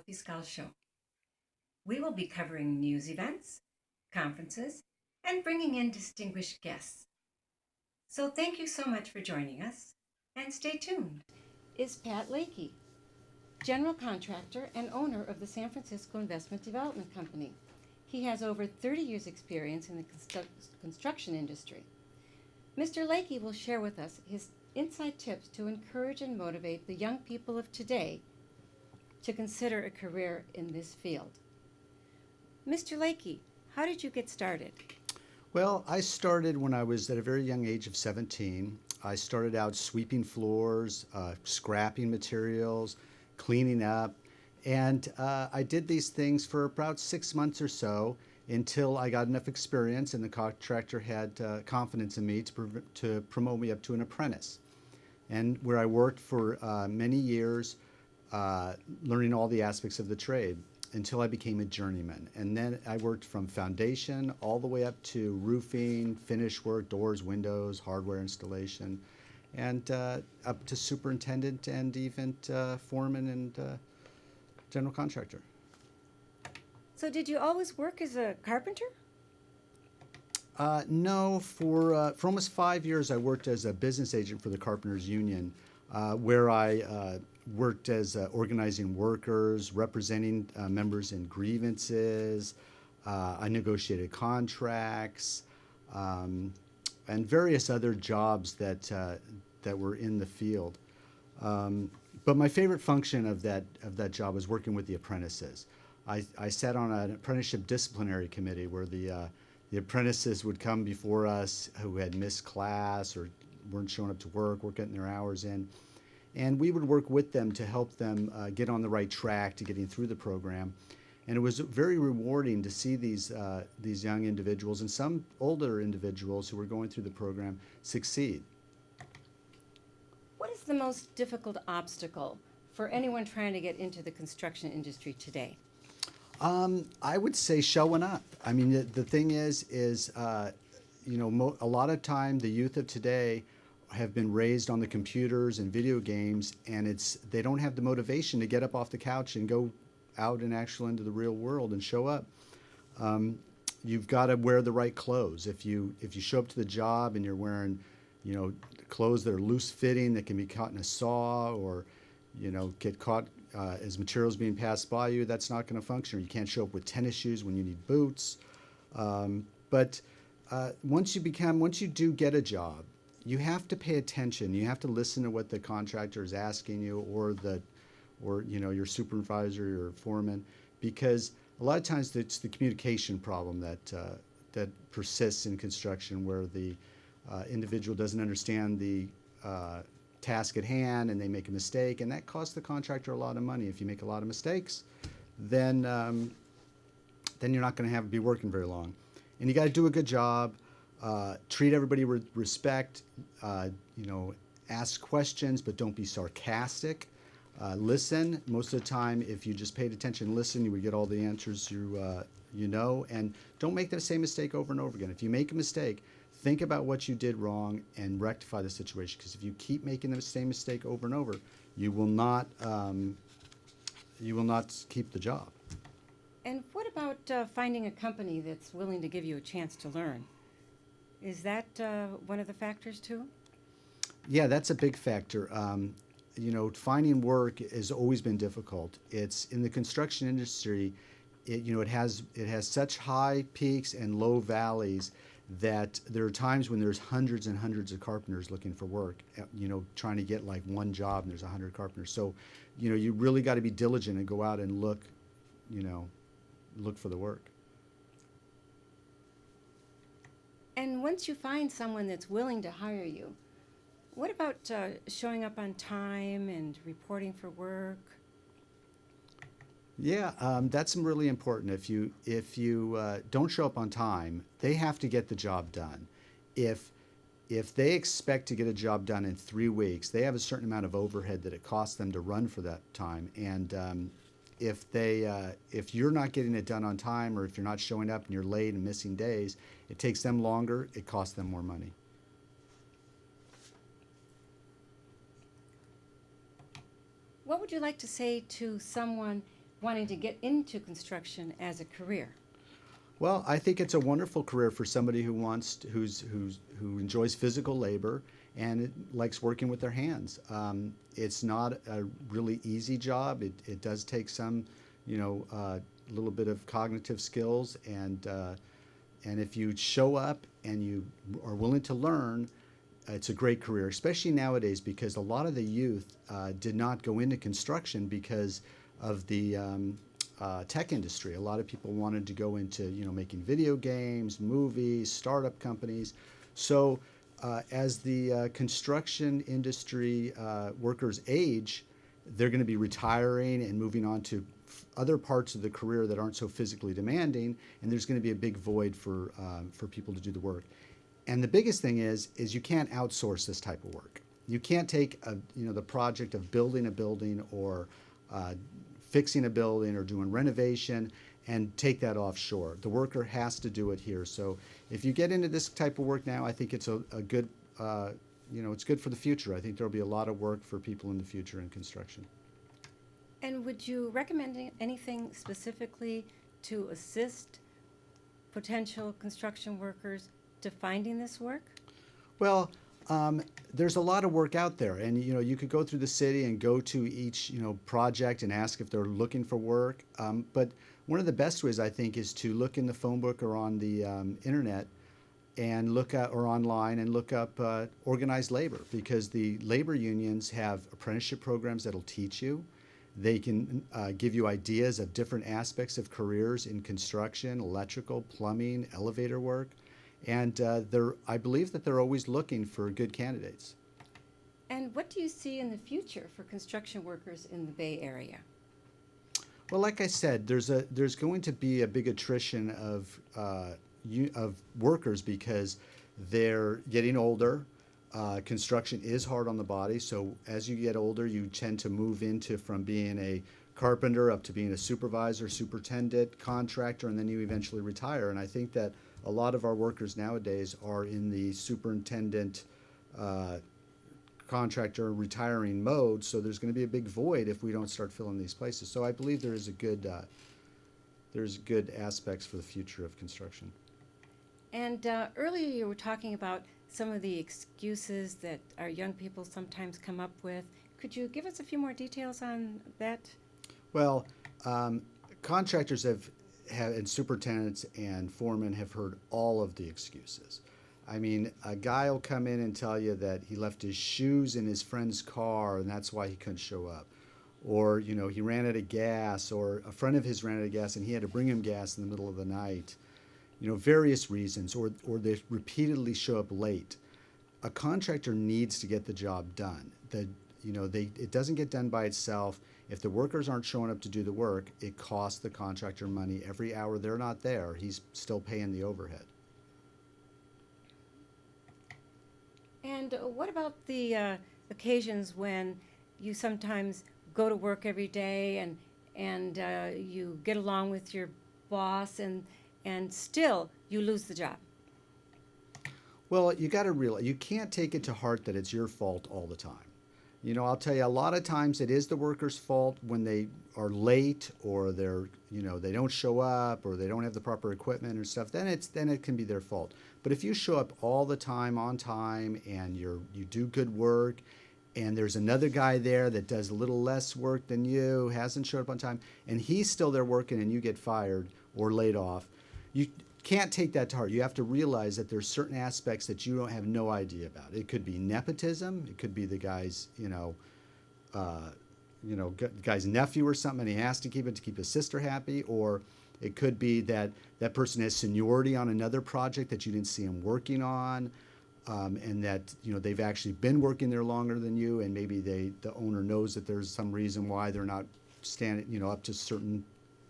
Fiscal Show. We will be covering news events, conferences, and bringing in distinguished guests. So thank you so much for joining us, and stay tuned. Is Pat Lakey, general contractor and owner of the San Francisco Investment Development Company. He has over 30 years' experience in the construction industry. Mr. Lakey will share with us his inside tips to encourage and motivate the young people of today to consider a career in this field. Mr. Lakey, how did you get started? Well, I started when I was at a very young age of 17. I started out sweeping floors, scrapping materials, cleaning up, and I did these things for about 6 months or so until I got enough experience and the contractor had confidence in me to promote me up to an apprentice. And where I worked for many years, learning all the aspects of the trade until I became a journeyman. And then I worked from foundation all the way up to roofing, finish work, doors, windows, hardware installation, and up to superintendent and even foreman and general contractor. So did you always work as a carpenter? No, for almost 5 years I worked as a business agent for the Carpenters Union, where I worked as organizing workers, representing members in grievances. I negotiated contracts and various other jobs that were in the field. But my favorite function of that job was working with the apprentices. I sat on an apprenticeship disciplinary committee where the apprentices would come before us who had missed class or weren't showing up to work, weren't getting their hours in. And we would work with them to help them get on the right track to getting through the program. And it was very rewarding to see these young individuals and some older individuals who were going through the program succeed. What is the most difficult obstacle for anyone trying to get into the construction industry today? I would say showing up. I mean, the thing is, a lot of time the youth of today have been raised on the computers and video games, and they don't have the motivation to get up off the couch and go out and actually into the real world and show up. You've got to wear the right clothes. If you show up to the job and you're wearing, clothes that are loose fitting that can be caught in a saw or, get caught as materials being passed by you, that's not going to function. Or you can't show up with tennis shoes when you need boots. But once you do get a job, you have to pay attention. You have to listen to what the contractor is asking you, or your supervisor, your foreman, because a lot of times it's the communication problem that persists in construction, where the individual doesn't understand the task at hand and they make a mistake, and that costs the contractor a lot of money. If you make a lot of mistakes, then you're not going to be working very long. And you got to do a good job. Treat everybody with respect. Ask questions, but don't be sarcastic. Listen. Most of the time, if you just paid attention and listened, you would get all the answers and don't make the same mistake over and over again. If you make a mistake, think about what you did wrong and rectify the situation. Because if you keep making the same mistake over and over, you will not keep the job. And what about finding a company that's willing to give you a chance to learn? Is that one of the factors too? Yeah, that's a big factor. Finding work has always been difficult. It's in the construction industry. It has such high peaks and low valleys that there are times when there's hundreds and hundreds of carpenters looking for work. Trying to get like one job and there's 100 carpenters. So, you really got to be diligent and go out and look for the work. And once you find someone that's willing to hire you, what about showing up on time and reporting for work? Yeah, that's really important. If you don't show up on time, they have to get the job done. If they expect to get a job done in 3 weeks, they have a certain amount of overhead that it costs them to run for that time. And if you're not getting it done on time, or if you're not showing up and you're late and missing days, it takes them longer. It costs them more money. What would you like to say to someone wanting to get into construction as a career? Well, I think it's a wonderful career for somebody who who enjoys physical labor and likes working with their hands. It's not a really easy job. It does take some, little bit of cognitive skills, and if you show up and you are willing to learn, it's a great career, especially nowadays because a lot of the youth did not go into construction because of the tech industry. A lot of people wanted to go into, making video games, movies, startup companies. So as the construction industry workers age, they're going to be retiring and moving on to other parts of the career that aren't so physically demanding, and there's going to be a big void for people to do the work. And the biggest thing is you can't outsource this type of work. You can't take the project of building a building or fixing a building or doing renovation and take that offshore. The worker has to do it here. So if you get into this type of work now, I think it's a good, it's good for the future. I think there'll be a lot of work for people in the future in construction. And would you recommend anything specifically to assist potential construction workers to finding this work? Well, there's a lot of work out there, and you could go through the city and go to each project and ask if they're looking for work. But one of the best ways I think is to look in the phone book or on the internet and look at or online and look up organized labor, because the labor unions have apprenticeship programs that'll teach you. They can give you ideas of different aspects of careers in construction, electrical, plumbing, elevator work. And I believe that they're always looking for good candidates. And what do you see in the future for construction workers in the Bay Area? Well, like I said, there's going to be a big attrition of workers because they're getting older. Construction is hard on the body, so as you get older, you tend to move from being a carpenter up to being a supervisor, superintendent, contractor, and then you eventually retire. And I think that a lot of our workers nowadays are in the superintendent, contractor, retiring mode. So there's going to be a big void if we don't start filling these places. So I believe there's good aspects for the future of construction. And earlier you were talking about some of the excuses that our young people sometimes come up with. Could you give us a few more details on that? Well, contractors and superintendents and foremen have heard all of the excuses. I mean, a guy will come in and tell you that he left his shoes in his friend's car and that's why he couldn't show up. Or, he ran out of gas, or a friend of his ran out of gas and he had to bring him gas in the middle of the night. Various reasons, or they repeatedly show up late. A contractor needs to get the job done. It doesn't get done by itself. If the workers aren't showing up to do the work, it costs the contractor money. Every hour they're not there, he's still paying the overhead. And what about the occasions when you sometimes go to work every day and you get along with your boss and still you lose the job? Well, you got to realize you can't take it to heart that it's your fault all the time. I'll tell you, a lot of times it is the worker's fault when they are late or they don't show up or they don't have the proper equipment or stuff. Then it can be their fault. But if you show up all the time on time and you do good work, and there's another guy there that does a little less work than you, hasn't showed up on time, and he's still there working and you get fired or laid off, you can't take that to heart. You have to realize that there's certain aspects that you don't have no idea about. It could be nepotism. It could be the guy's, guy's nephew or something, and he has to keep it to keep his sister happy. Or it could be that that person has seniority on another project that you didn't see him working on, and that they've actually been working there longer than you, and maybe the owner knows that there's some reason why they're not standing up to certain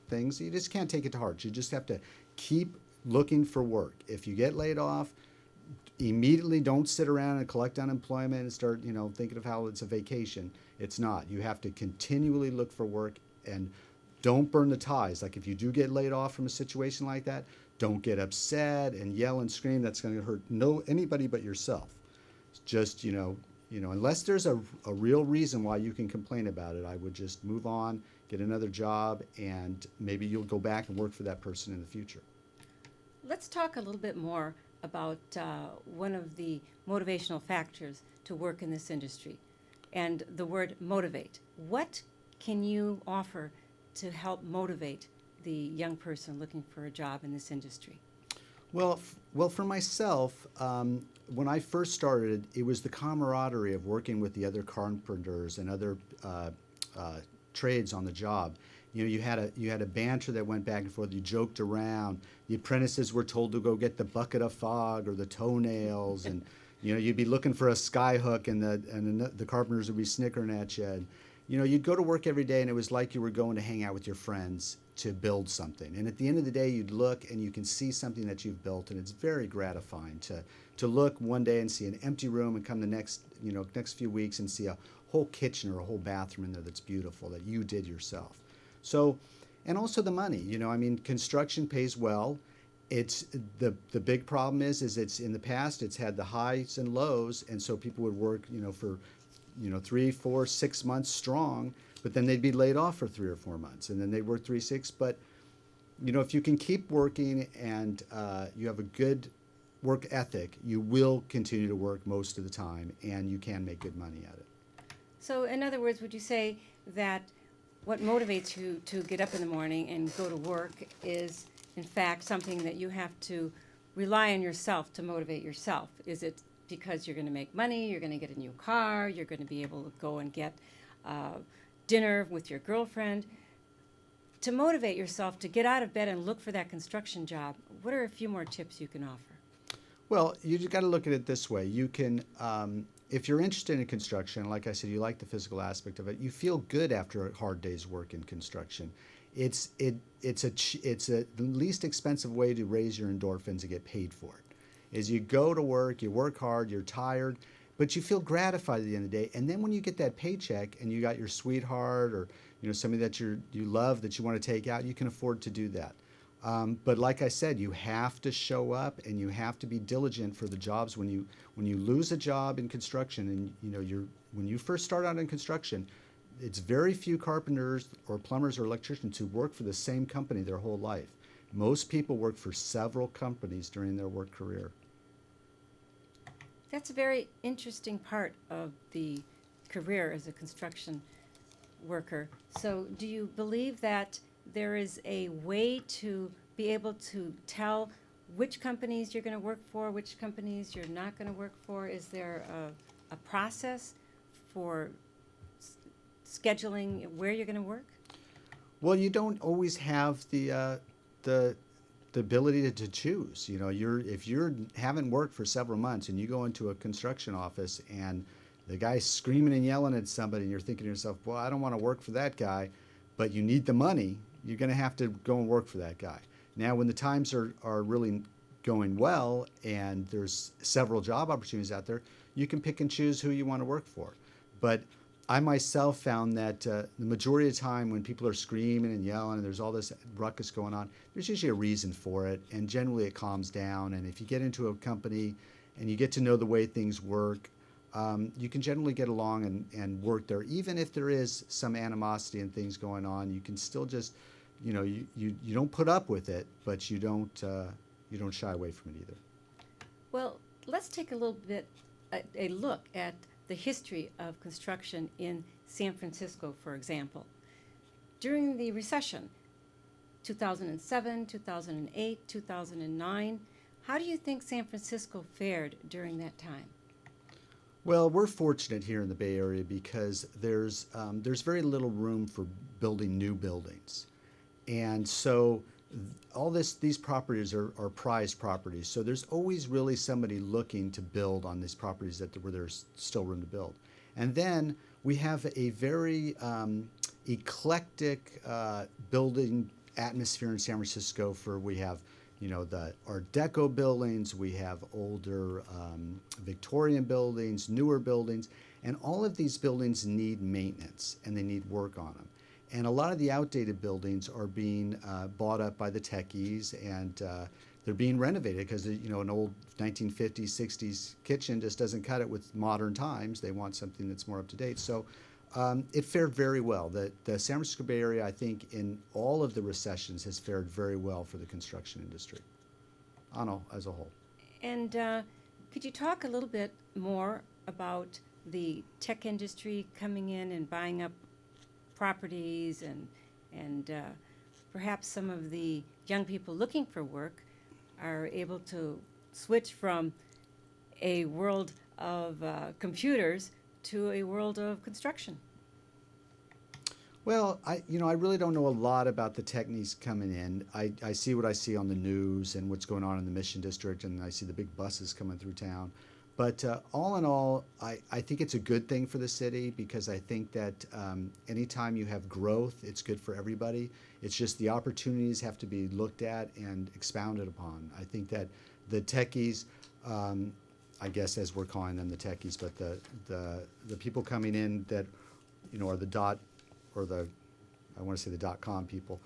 things. You just can't take it to heart. You just have to keep looking for work. If you get laid off, immediately don't sit around and collect unemployment and start, thinking of how it's a vacation. It's not. You have to continually look for work and don't burn the ties. Like if you do get laid off from a situation like that, don't get upset and yell and scream. That's going to hurt anybody but yourself. Just, unless there's a real reason why you can complain about it, I would just move on get another job, and maybe you'll go back and work for that person in the future. Let's talk a little bit more about one of the motivational factors to work in this industry, and the word motivate. What can you offer to help motivate the young person looking for a job in this industry? Well, for myself, when I first started, it was the camaraderie of working with the other carpenters and other trades on the job. You know, you had a banter that went back and forth. You joked around. The apprentices were told to go get the bucket of fog or the toenails, and you know, you'd be looking for a sky hook, and the carpenters would be snickering at you. And, you know, you'd go to work every day, and it was like you were going to hang out with your friends to build something. And at the end of the day, you'd look and you can see something that you've built, and it's very gratifying to look one day and see an empty room, and come the next few weeks and see a whole kitchen or a whole bathroom in there that's beautiful that you did yourself. So, and also the money. You know, I mean, construction pays well. It's the big problem is it's in the past it's had the highs and lows, and so people would work, you know, for 3, 4, 6 months strong, but then they'd be laid off for 3 or 4 months, and then they'd work 3, 6. But you know, if you can keep working and you have a good work ethic, you will continue to work most of the time, and you can make good money at it. So, in other words, would you say that what motivates you to get up in the morning and go to work is, in fact, something that you have to rely on yourself to motivate yourself? Is it because you're going to make money, you're going to get a new car, you're going to be able to go and get dinner with your girlfriend? To motivate yourself to get out of bed and look for that construction job, what are a few more tips you can offer? Well, you just got to look at it this way. You can, if you're interested in construction, like I said, you like the physical aspect of it, you feel good after a hard day's work in construction. It's the least expensive way to raise your endorphins and get paid for it. Is you go to work, you work hard, you're tired, but you feel gratified at the end of the day. And then when you get that paycheck and you got your sweetheart or somebody that you love that you want to take out, you can afford to do that. But like I said, you have to show up and you have to be diligent for the jobs. When you lose a job in construction, and when you first start out in construction, it's very few carpenters or plumbers or electricians who work for the same company their whole life. Most people work for several companies during their work career. That's a very interesting part of the career as a construction worker. So, do you believe that there is a way to be able to tell which companies you're going to work for, which companies you're not going to work for? Is there a process for scheduling where you're going to work? Well, you don't always have the ability to choose. You know, if you haven't worked for several months and you go into a construction office and the guy's screaming and yelling at somebody, and you're thinking to yourself, well, I don't want to work for that guy, but you need the money, you're going to have to go and work for that guy. Now, when the times are really going well and there's several job opportunities out there, you can pick and choose who you want to work for. But I myself found that the majority of the time when people are screaming and yelling and there's all this ruckus going on, there's usually a reason for it, and generally it calms down. And if you get into a company and you get to know the way things work, you can generally get along and work there. Even if there is some animosity and things going on, you can still just, you don't put up with it, but you don't shy away from it either. Well, let's take a little bit a look at the history of construction in San Francisco, for example. During the recession, 2007, 2008, 2009, how do you think San Francisco fared during that time? Well, we're fortunate here in the Bay Area because there's very little room for building new buildings, and so these properties are prized properties. So there's always really somebody looking to build on these properties where there's still room to build. And then we have a very eclectic building atmosphere in San Francisco. We have the Art Deco buildings, we have older Victorian buildings, newer buildings, and all of these buildings need maintenance and they need work on them. And a lot of the outdated buildings are being bought up by the techies, and they're being renovated because an old 1950s, 60s kitchen just doesn't cut it with modern times. They want something that's more up to date. So It fared very well. The San Francisco Bay Area, I think, in all of the recessions, has fared very well for the construction industry, as a whole. And could you talk a little bit more about the tech industry coming in and buying up properties and perhaps some of the young people looking for work are able to switch from a world of computers to a world of construction? Well, I really don't know a lot about the techniques coming in. I see what I see on the news and what's going on in the Mission District, and I see the big buses coming through town. But all in all, I think it's a good thing for the city because I think that anytime you have growth, it's good for everybody. It's just the opportunities have to be looked at and expounded upon. I think that the techies, I guess as we're calling them the techies, but the people coming in that, are the I want to say the .com people,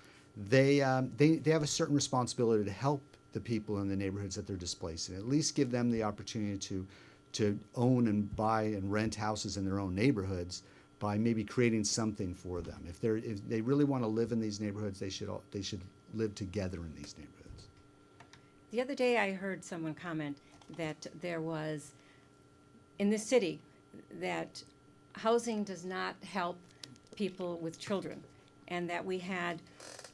they have a certain responsibility to help the people in the neighborhoods that they're displacing. At least give them the opportunity to own and buy and rent houses in their own neighborhoods by maybe creating something for them. If they really want to live in these neighborhoods, they should live together in these neighborhoods. The other day I heard someone comment that there was, in this city, that housing does not help people with children, and that we had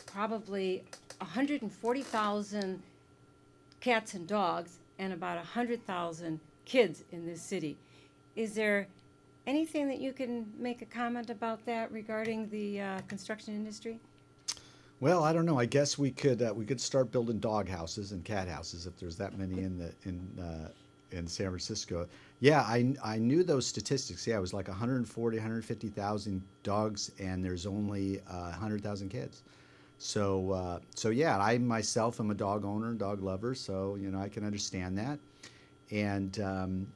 probably 140,000 cats and dogs and about 100,000 kids in this city. Is there anything that you can make a comment about that regarding the construction industry? Well, I don't know. I guess we could start building dog houses and cat houses if there's that many in San Francisco. Yeah, I knew those statistics. Yeah, it was like 140, 150,000 dogs, and there's only 100,000 kids. So yeah, I myself am a dog owner, dog lover, so I can understand that. And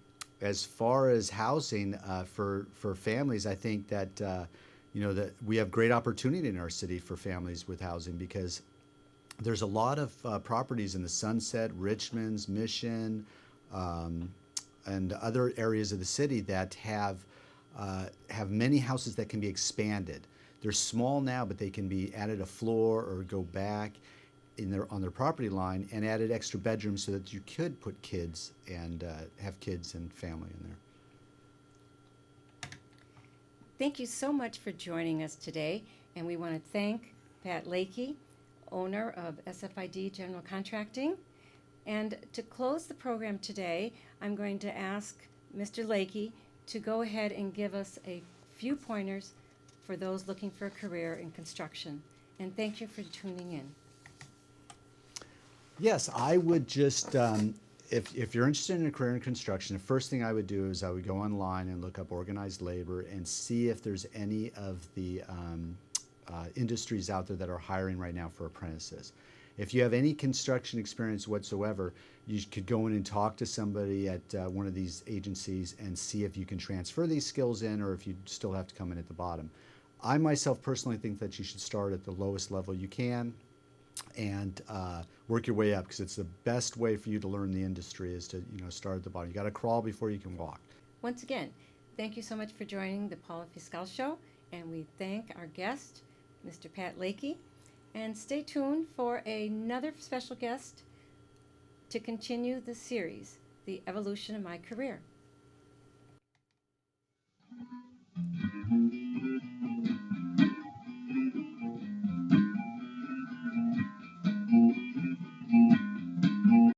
as far as housing for families, I think that that we have great opportunity in our city for families with housing because there's a lot of properties in the Sunset, Richmond's, Mission, and other areas of the city that have many houses that can be expanded. They're small now, but they can be added a floor or go back on their property line and added extra bedrooms so that you could put kids and have kids and family in there. Thank you so much for joining us today, and we want to thank Pat Lakey, owner of SFID General Contracting. And to close the program today, I'm going to ask Mr. Lakey to go ahead and give us a few pointers for those looking for a career in construction. And thank you for tuning in. Yes, I would just, if you're interested in a career in construction, the first thing I would do is I would go online and look up organized labor and see if there's any of the industries out there that are hiring right now for apprentices. If you have any construction experience whatsoever, you could go in and talk to somebody at one of these agencies and see if you can transfer these skills in or if you still have to come in at the bottom. I myself personally think that you should start at the lowest level you can and work your way up because it's the best way for you to learn the industry is to start at the bottom. You got to crawl before you can walk. Once again, thank you so much for joining the Paula Fiscal Show, and we thank our guest, Mr. Pat Lakey. And stay tuned for another special guest to continue the series, The Evolution of My Career.